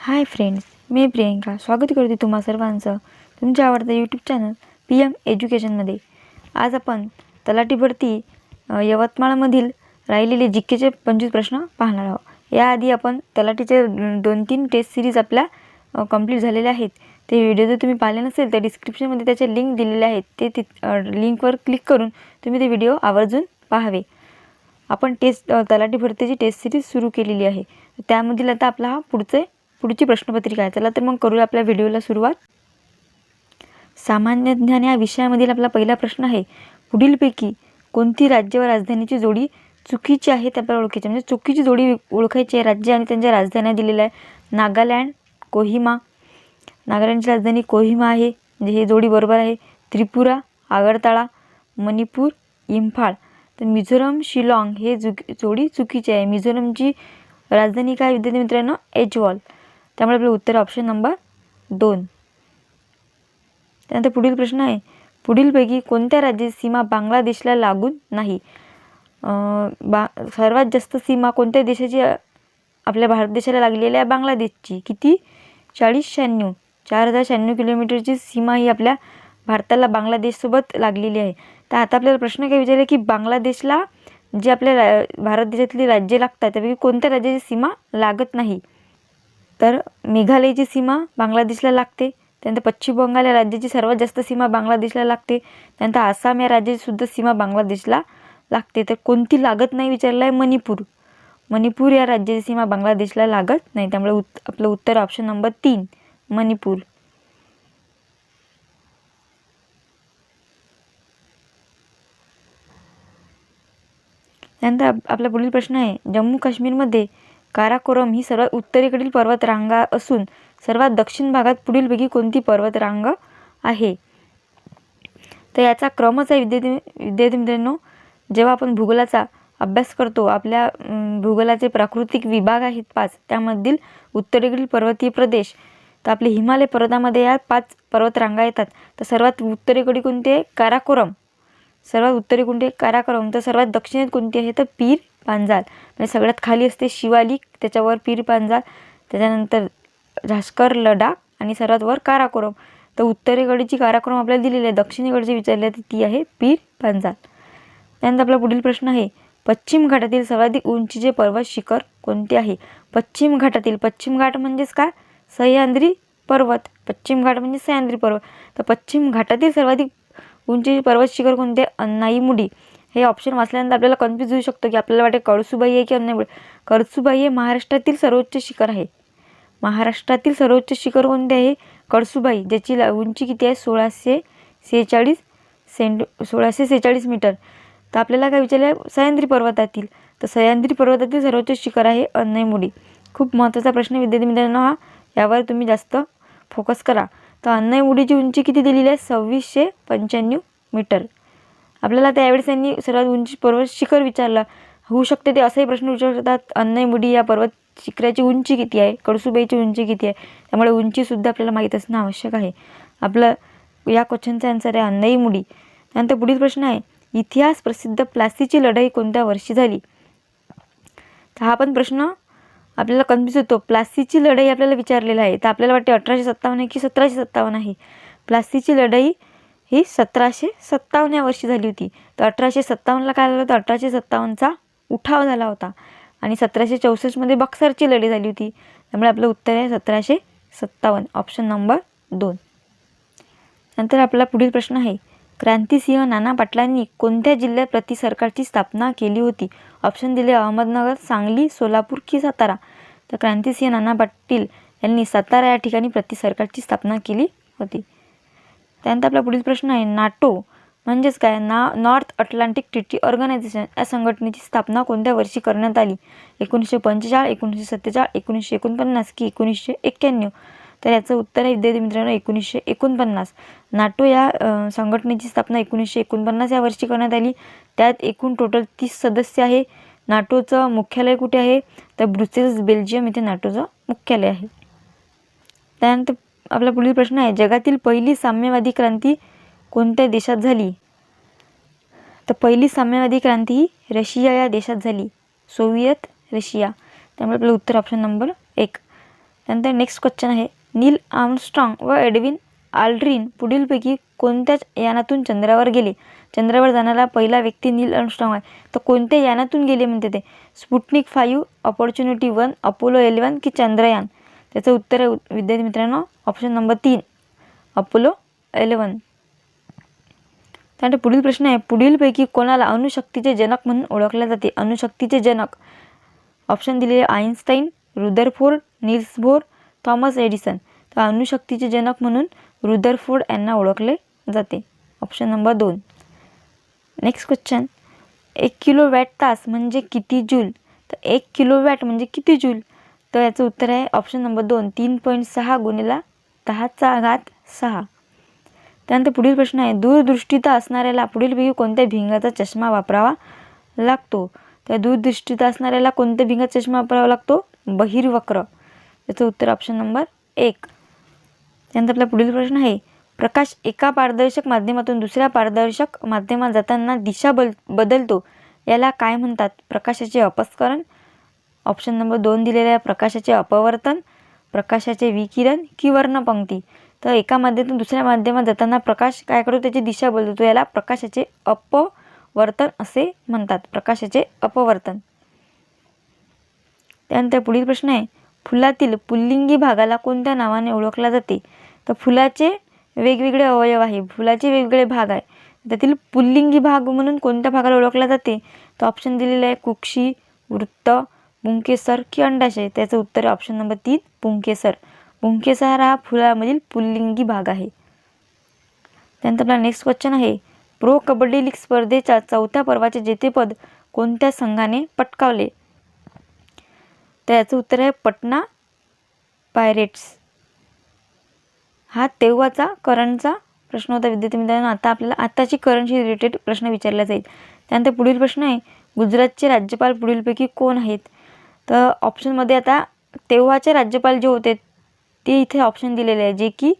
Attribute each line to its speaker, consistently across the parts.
Speaker 1: Hi friends, मी प्रियंका स्वागत करते तुम्हा सर्वांचं तुमच्या आवडतं यूट्यूब चॅनल PM एज्युकेशनमध्ये। आज आपण तलाठी भरती यवतमाळमधील राहिलेले जीकेचे 25 प्रश्न पाहणार आहोत। याआधी आपण तलाठीचे 2-3 टेस्ट सिरीज आपल्या कंप्लीट झालेले आहेत। ते व्हिडिओ जर तुम्ही पाहिले नसेल तर डिस्क्रिप्शनमध्ये त्याचे लिंक दिलेले आहेत। ते लिंकवर क्लिक करून तुम्ही ते व्हिडिओ आवर्जून पाहावे। आपण तलाठी भरतीची टेस्ट सिरीज सुरू केलेली आहे। त्यामधील आता आपला हा पुढची प्रश्नपत्रिका आहे। चला तर मग करूया आपल्या व्हिडिओला सुरुवात। सामान्य ज्ञान या विषयामधील आपला पहिला प्रश्न आहे, पुढीलपैकी कोणती राज्य व राजधानीची जोडी चुकीची आहे ते आपल्याला ओळखायची, म्हणजे चुकीची जोडी ओळखायची आहे। राज्य आणि त्यांच्या राजधान्या दिलेल्या आहे। नागालँड, कोहिमा, नागालँडची राजधानी कोहिमा आहे, म्हणजे ही जोडी बरोबर आहे। त्रिपुरा, आगरताळा, मणिपूर, इम्फाळ। तर मिझोरम, शिलाँग हे जोडी चुकीची आहे। मिझोरमची राजधानी काय विद्यार्थी मित्रांनो? ऐज्वाल। त्यामुळे आपलं उत्तर ऑप्शन नंबर 2। त्यानंतर पुढील प्रश्न आहे, पुढीलपैकी कोणत्या राज्याची सीमा बांगलादेशला लागून नाही? सर्वात जास्त सीमा कोणत्या देशाची आपल्या भारत देशाला लागलेली आहे? बांगलादेशची। किती? 4096 किलोमीटरची सीमा ही आपल्या भारताला बांगलादेशसोबत लागलेली आहे। तर आता आपल्याला प्रश्न काय विचारला की बांगलादेशला जे आपल्या भारत देशातली राज्ये लागतात त्यापैकी कोणत्या राज्याची सीमा लागत नाही? तर मेघालयची सीमा बांगलादेशला लागते। त्यानंतर पश्चिम बंगाल या राज्याची सर्वात जास्त सीमा बांगलादेशला लागते। त्यानंतर आसाम या राज्याची सुद्धा सीमा बांगलादेशला लागते। तर कोणती लागत नाही विचारलं आहे? मणिपूर या राज्याची सीमा बांगलादेशला लागत नाही। त्यामुळे आपलं उत्तर ऑप्शन नंबर 3 मणिपूर। त्यानंतर आपला पुढील प्रश्न आहे, जम्मू काश्मीरमध्ये काराकोरम ही सर्वात उत्तरेकडील पर्वतरांगा असून सर्वात दक्षिण भागात पुढीलपैकी कोणती पर्वतरांग आहे? तर याचा क्रमच आहे विद्यार्थी मित्रांनो। जेव्हा आपण भूगोलाचा अभ्यास करतो, आपल्या भूगोलाचे प्राकृतिक विभाग आहेत 5, त्यामधील उत्तरेकडील पर्वतीय प्रदेश, तर आपले हिमालय पर्वतामध्ये या 5 पर्वतरांगा येतात। तर सर्वात उत्तरेकडे कोणते आहे? काराकोरम। सर्वात उत्तरे कोणते? काराकोरम। तर सर्वात दक्षिणेत कोणती आहे? तर पीर पांजाल। म्हणजे सगळ्यात खाली असते शिवालिक, त्याच्यावर पीर पांजाल, त्याच्यानंतर झास्कर, लडाख आणि सर्वात वर काराकोरम। तर उत्तरेकडची काराकोरम आपल्याला दिलेली आहे, दक्षिणेकडची विचारली आहे ती आहे पीर पांजाल। त्यानंतर आपला पुढील प्रश्न आहे, पश्चिम घाटातील सर्वाधिक उंचीचे पर्वत शिखर कोणते आहे? पश्चिम घाट म्हणजेच काय? सह्याद्री पर्वत। पश्चिम घाट म्हणजे सह्याद्री पर्वत। तर पश्चिम घाटातील सर्वाधिक उंचीचे पर्वत शिखर कोणते? अन्नाईमुडी। हे ऑप्शन वाचल्यानंतर आपल्याला कन्फ्यूज होऊ शकतो की आपल्याला वाटेल कळसुबाई आहे की अन्नाईमुडी। कळसुबाई हे महाराष्ट्रातील सर्वोच्च शिखर आहे। महाराष्ट्रातील सर्वोच्च शिखर कोणते आहे? कळसुबाई, ज्याची उंची किती आहे? 1646 मीटर। तर आपल्याला काय विचारलं आहे? सह्याद्री पर्वतातील। तर सह्याद्री पर्वतातील सर्वोच्च शिखर आहे अन्नाईमुडी। खूप महत्त्वाचा प्रश्न विद्यार्थी मित्रांनो हा, यावर तुम्ही जास्त फोकस करा। तर अन्नाईमुडीची उंची किती दिलेली आहे? 2695 मीटर। आपल्याला त्यावेळेस त्यांनी सर्वात उंची पर्वत शिखर विचारलं होऊ शकते, ते असाही प्रश्न विचारू शकतात, अन्नाईमुडी या पर्वत शिखराची उंची किती आहे? कळसुबाईची उंची किती आहे? त्यामुळे उंचीसुद्धा आपल्याला माहीत असणं आवश्यक आहे। आपलं या क्वेश्चनचा आन्सर आहे अन्नाईमुडी। त्यानंतर पुढील प्रश्न आहे, इतिहास प्रसिद्ध प्लासीची लढाई कोणत्या वर्षी झाली? तर हा पण प्रश्न आपल्याला कन्फ्यूज होतो। प्लासीची लढाई आपल्याला विचारलेला आहे, तर आपल्याला वाटते 1857 आहे की 1757 आहे? प्लासीची लढाई ही 1757 या वर्षी झाली होती। तर 1857ला काय झालं होतं? 1857चा उठाव झाला होता आणि 1764 मध्ये बक्सरची लढाई झाली होती। त्यामुळे आपलं उत्तर आहे 1757 ऑप्शन नंबर 2। नंतर आपला पुढील प्रश्न आहे, क्रांतिसिंह नाना पाटलांनी कोणत्या जिल्ह्यात प्रति सरकारची स्थापना केली होती? ऑप्शन दिले अहमदनगर, सांगली, सोलापूर की सातारा। तर क्रांतिसिंह नाना पाटील यांनी सातारा या ठिकाणी प्रति सरकारची स्थापना केली होती। त्यानंतर आपला पुढील प्रश्न आहे, नाटो म्हणजेच काय? नॉर्थ अटलांटिक ट्रीटी ऑर्गनायझेशन या संघटनेची स्थापना कोणत्या वर्षी करण्यात आली? 1945, 1947, 1949 की 1991? तर याचं उत्तर आहे विद्यार्थी मित्रांनो 1949। नाटो या संघटनेची स्थापना 1949 या वर्षी करण्यात आली। त्यात एकूण टोटल 30 सदस्य आहे। नाटोचं मुख्यालय कुठे आहे? तर ब्रुसेल्स, बेल्जियम इथे नाटोचं मुख्यालय आहे। त्यानंतर आपला पुढील प्रश्न आहे, जगातील पहिली साम्यवादी क्रांती कोणत्या देशात झाली? तर पहिली साम्यवादी क्रांती ही रशिया या देशात झाली, सोव्हिएत रशिया। त्यामुळे आपलं उत्तर ऑप्शन नंबर 1। त्यानंतर नेक्स्ट क्वेश्चन आहे, नील आर्मस्ट्रॉंग व एडविन आल्ड्रिन पुढीलपैकी कोणत्याच यानातून चंद्रावर गेले? चंद्रावर जाणारा पहिला व्यक्ती नील आर्मस्ट्रॉंग आहे. तर कोणत्या यानातून गेले म्हणते ते? स्पुटनिक 5, अपॉर्च्युनिटी 1, अपोलो 11 की चंद्रयान? त्याचं उत्तर आहे विद्यार्थी मित्रांनो ऑप्शन नंबर 3, अपोलो 11. त्यानंतर पुढील प्रश्न आहे, पुढीलपैकी कोणाला अणुशक्तीचे जनक म्हणून ओळखले जाते? अणुशक्तीचे जनक ऑप्शन दिलेले Einstein, Rutherford, Nils bore, Thomas Edison. तर अणुशक्तीचे जनक म्हणून रुदरफोर्ड यांना ओळखले जाते. Option number 2. Next question, 1 kilowatt तास म्हणजे किती जूल? तर 1 किलोवॅट म्हणजे किती जूल? तर याचं उत्तर आहे ऑप्शन नंबर 2, 3.6 गुणिले 10⁻6. त्यानंतर पुढील प्रश्न आहे, दूरदृष्टिता असणाऱ्याला पुढीलपैकी कोणत्या भिंगाचा चष्मा वापरावा लागतो? तर दूरदृष्टिता असणाऱ्याला कोणत्या भिंगाचा चष्मा वापरावा लागतो? बहिर्वक्र. याचं उत्तर ऑप्शन नंबर 1. त्यानंतर आपला पुढील प्रश्न आहे, प्रकाश एका पारदर्शक माध्यमातून दुसऱ्या पारदर्शक माध्यमात जाताना दिशा बदलतो याला काय म्हणतात? प्रकाशाचे अपस्करण, ऑप्शन नंबर 2 दिलेले आहे प्रकाशाचे अपवर्तन, प्रकाशाचे विकिरण की वर्णपंक्ती. तर एका माध्यमातून दुसऱ्या माध्यमात जाताना प्रकाश काय करतो? त्याची दिशा बदलतो, याला प्रकाशाचे अपवर्तन असे म्हणतात. प्रकाशाचे अपवर्तन. त्यानंतर पुढील प्रश्न आहे, फुलातील पुल्लिंगी भागाला कोणत्या नावाने ओळखले जाते? तर फुलाचे वेगवेगळे अवयव आहे, फुलाचे वेगवेगळे भाग आहे, त्यातील पुल्लिंगी भाग म्हणून कोणत्या भागाला ओळखला जाते? तर ऑप्शन दिलेले आहे कुक्षी, वृत्त, पुंकेसर की अंडाशय. त्याचं उत्तर आहे ऑप्शन नंबर 3, पुंकेसर. पुंकेसर हा फुलामधील पुल्लिंगी भाग आहे. त्यानंतर आपला नेक्स्ट क्वेश्चन आहे, प्रो कबड्डी लीग स्पर्धेच्या 4थ्या पर्वाचे जेतेपद कोणत्या संघाने पटकावले? तर याचं उत्तर आहे पटना पायरेट्स. हा तेव्हाचा करंटचा प्रश्न होता विद्यार्थी मित्रांनो. आता आपल्याला आताची करंटशी रिलेटेड प्रश्न विचारला जाईल. त्यानंतर पुढील प्रश्न आहे, गुजरातचे राज्यपाल पुढीलपैकी कोण आहेत? तर ऑप्शनमध्ये आता तेव्हाचे राज्यपाल जे होते ते इथे ऑप्शन दिलेले आहे, जे की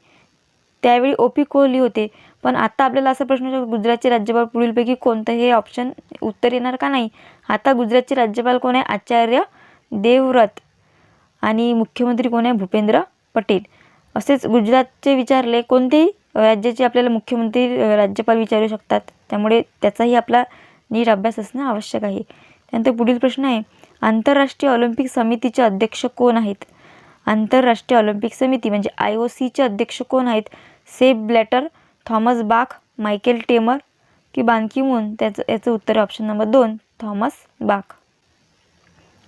Speaker 1: त्यावेळी OP कोहली होते. पण आता आपल्याला असा प्रश्न, गुजरातचे राज्यपाल पुढीलपैकी कोणतं? हे ऑप्शन उत्तर येणार का नाही? आता गुजरातचे राज्यपाल कोण आहे? आचार्य देवव्रत. आणि मुख्यमंत्री कोण आहे? भूपेंद्र पटेल. असेच गुजरातचे विचारले, कोणतेही राज्याचे आपल्याला मुख्यमंत्री राज्यपाल विचारू शकतात, त्यामुळे त्याचाही आपला नीट अभ्यास असणं आवश्यक आहे. त्यानंतर पुढील प्रश्न आहे, आंतरराष्ट्रीय ऑलिम्पिक समितीचे अध्यक्ष कोण आहेत? आंतरराष्ट्रीय ऑलिम्पिक समिती म्हणजे IOCचे अध्यक्ष कोण आहेत? सेप ब्लॅटर, थॉमस बाख, मायकेल टेमर की बान की मून? याचं उत्तर ऑप्शन नंबर 2, थॉमस बाख.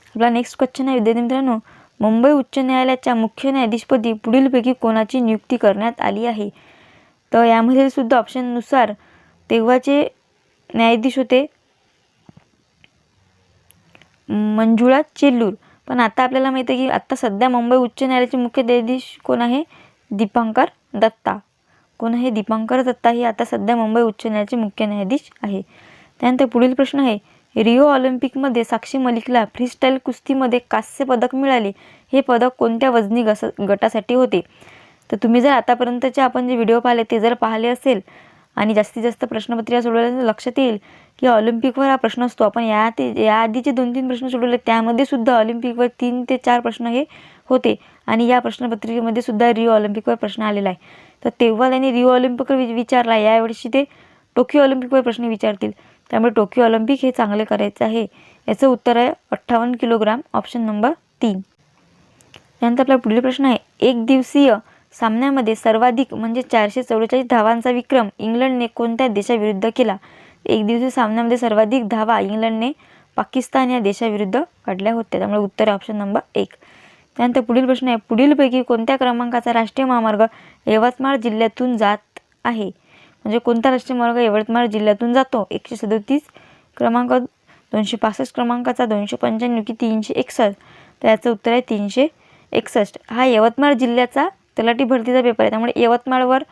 Speaker 1: आपला नेक्स्ट क्वेश्चन आहे विद्यार्थी मित्रांनो, मुंबई उच्च न्यायालयाच्या मुख्य न्यायाधीशपदी पुढीलपैकी कोणाची नियुक्ती करण्यात आली आहे? तर यामध्ये सुद्धा ऑप्शननुसार तेव्हाचे न्यायाधीश होते मंजुळा चेल्लूर. पण आता आपल्याला माहिती आहे की आता सध्या मुंबई उच्च न्यायालयाचे मुख्य न्यायाधीश कोण आहे? दीपांकर दत्ता. कोण आहे? दीपांकर दत्ता हे आता सध्या मुंबई उच्च न्यायालयाचे मुख्य न्यायाधीश आहे. त्यानंतर पुढील प्रश्न आहे, रिओ ऑलिम्पिकमध्ये साक्षी मलिकला फ्रीस्टाईल कुस्तीमध्ये कांस्य पदक मिळाले. हे पदक कोणत्या वजनी गटासाठी होते? तर तुम्ही जर आतापर्यंतचे आपण जे व्हिडिओ पाहिले ते जर पाहिले असेल आणि जास्तीत जास्त प्रश्नपत्रिका सोडवल्यानंतर लक्षात येईल की ऑलिम्पिकवर हा प्रश्न असतो. आपण याआधीचे 2-3 प्रश्न सोडवले त्यामध्ये सुद्धा ऑलिम्पिकवर 3 ते 4 प्रश्न हे होते आणि या प्रश्नपत्रिकेमध्ये सुद्धा रिओ ऑलिम्पिकवर प्रश्न आलेला आहे. तर तेव्हा त्यांनी रिओ ऑलिम्पिकवर विचारला, यावर्षी ते टोकियो ऑलिम्पिकवर प्रश्न विचारतील, त्यामुळे टोकियो ऑलिम्पिक हे चांगले करायचं आहे. याचं उत्तर आहे 58 किलोग्राम, ऑप्शन नंबर 3. त्यानंतर आपला पुढील प्रश्न आहे, एक दिवसीय सामन्यामध्ये सर्वाधिक म्हणजे 444 धावांचा विक्रम इंग्लंडने कोणत्या देशाविरुद्ध केला? एक दिवसीय सामन्यामध्ये सर्वाधिक धावा इंग्लंडने पाकिस्तान या देशाविरुद्ध काढल्या होत्या, त्यामुळे उत्तर ऑप्शन नंबर 1. त्यानंतर पुढील प्रश्न आहे, पुढीलपैकी कोणत्या क्रमांकाचा राष्ट्रीय महामार्ग यवतमाळ जिल्ह्यातून जात आहे? म्हणजे कोणता राष्ट्रीय मार्ग यवतमाळ जिल्ह्यातून जातो? 137 क्रमांक, 265 क्रमांकाचा, 295 की 361? तर याचं उत्तर आहे 361. हा यवतमाळ जिल्ह्याचा तलाठी भरतीचा पेपर आहे, त्यामुळे यवतमाळवर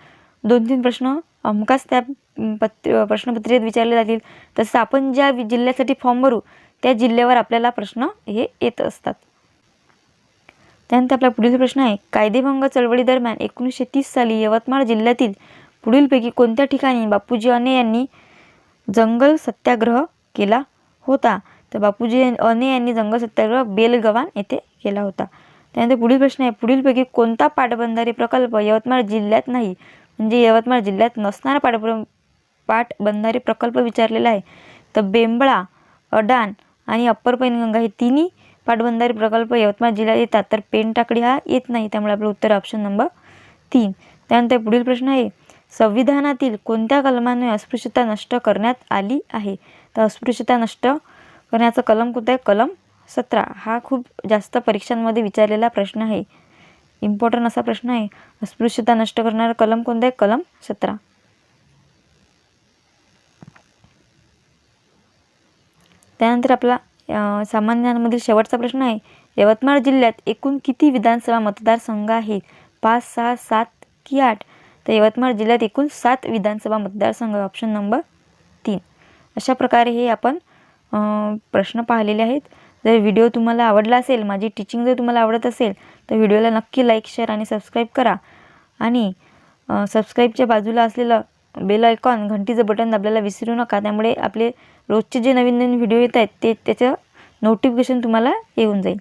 Speaker 1: 2-3 प्रश्न हमखास त्या प्रश्नपत्रिकेत विचारले जातील. तसं आपण ज्या जिल्ह्यासाठी फॉर्म भरू त्या जिल्ह्यावर आपल्याला प्रश्न हे येत असतात. त्यानंतर आपला पुढील प्रश्न आहे, कायदेभंग चळवळीदरम्यान 1930 साली यवतमाळ जिल्ह्यातील पुढीलपैकी कोणत्या ठिकाणी बापूजी अने यांनी जंगल सत्याग्रह केला होता? तर बापूजी अने यांनी जंगल सत्याग्रह बेलगवान येथे केला होता. त्यानंतर पुढील प्रश्न आहे, पुढीलपैकी कोणता पाटबंधारे प्रकल्प यवतमाळ जिल्ह्यात नाही? म्हणजे यवतमाळ जिल्ह्यात नसणारा पाटबंधारे प्रकल्प विचारलेला आहे. तर बेंबळा, अडाण आणि अप्पर पैनगंगा हे तिन्ही पाटबंधारे प्रकल्प यवतमाळ जिल्ह्यात येतात. तर पेनटाकडी हा येत नाही, त्यामुळे आपलं उत्तर ऑप्शन नंबर 3. त्यानंतर पुढील प्रश्न आहे, संविधानातील कोणत्या कलमाने अस्पृश्यता नष्ट करण्यात आली आहे? तर अस्पृश्यता नष्ट करण्याचा कलम कोणता आहे? कलम 17. हा खूप जास्त परीक्षांमध्ये विचारलेला प्रश्न आहे, इम्पॉर्टंट असा प्रश्न आहे. अस्पृश्यता नष्ट करणारा कलम कोणता आहे? कलम 17. त्यानंतर आपला सामान्य ज्ञानामधील शेवटचा प्रश्न आहे, यवतमाळ जिल्ह्यात एकूण किती विधानसभा मतदारसंघ आहेत? 5, 6, 7 की 8? तर यवतमाळ जिल्ह्यात एकूण 7 विधानसभा मतदारसंघ, ऑप्शन नंबर 3. अशा प्रकारे हे आपण प्रश्न पाहिलेले आहेत. जर व्हिडिओ तुम्हाला आवडला असेल, माझी टीचिंग जर तुम्हाला आवडत असेल, तर व्हिडिओला नक्की लाईक, शेअर आणि सबस्क्राईब करा. आणि सबस्क्राईबच्या बाजूला असलेलं बेल आयकॉन, घंटीचं बटन दाबायला विसरू नका. त्यामुळे आपले रोजचे जे नवीन नवीन व्हिडिओ येत आहेत त्याचं नोटिफिकेशन तुम्हाला येऊन जाईल.